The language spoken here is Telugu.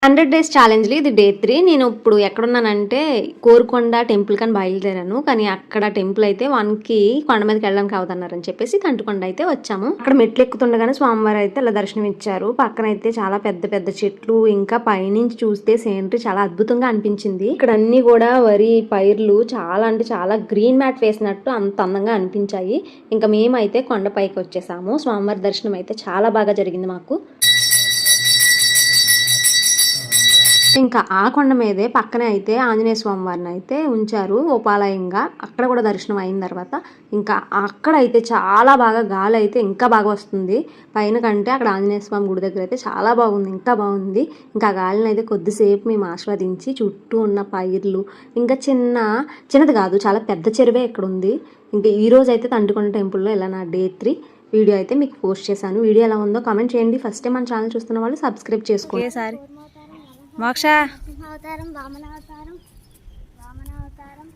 100 డేస్ ఛాలెంజ్‌లో ఇది డే 3. నేను ఇప్పుడు ఎక్కడున్నానంటే కోరుకొండ టెంపుల్‌కని బయలుదేరాను. కానీ అక్కడ టెంపుల్ అయితే 1కి కొండ మీదకెళ్ళడానికి అవ్వదన్నారని చెప్పేసి కంటుకొండ అయితే వచ్చాము. అక్కడ మెట్లెక్కుతుండగానే స్వామివారు అయితే ఇలా దర్శనం ఇచ్చారు. పక్కనైతే చాలా పెద్ద పెద్ద చెట్లు, ఇంకా పైనుంచి చూస్తే సీనరీ చాలా అద్భుతంగా అనిపించింది. ఇక్కడ అన్నీ కూడా వరి పైర్లు చాలా అంటే చాలా గ్రీన్ మ్యాట్ వేసినట్టు అంత అందంగా అనిపించాయి. ఇంకా మేమైతే కొండ పైకి వచ్చేసాము. స్వామివారి దర్శనం అయితే చాలా బాగా జరిగింది మాకు. ఇంకా ఆ కొండ మీదే పక్కనే అయితే ఆంజనేయ స్వామి వారిని అయితే ఉంచారు ఉపాలయంగా. అక్కడ కూడా దర్శనం అయిన తర్వాత ఇంకా అక్కడైతే చాలా బాగా గాలి అయితే ఇంకా బాగా వస్తుంది పైన కంటే. అక్కడ ఆంజనేయ స్వామి గుడి దగ్గర అయితే చాలా బాగుంది, ఇంకా బాగుంది. ఇంకా గాలిని అయితే కొద్దిసేపు మేము ఆస్వాదించి చుట్టూ ఉన్న పైర్లు, ఇంకా చిన్నది కాదు చాలా పెద్ద చెరువే ఇక్కడ ఉంది. ఇంకా ఈ రోజు అయితే తంటికొండ టెంపుల్లో ఇలా నా డే 3 వీడియో అయితే మీకు పోస్ట్ చేశాను. వీడియో ఎలా ఉందో కామెంట్ చేయండి. ఫస్ట్ టైం మన ఛానల్ చూస్తున్న వాళ్ళు సబ్స్క్రైబ్ చేసుకోండి. మోక్ష అవతారం వామనావతారం వామనావతారం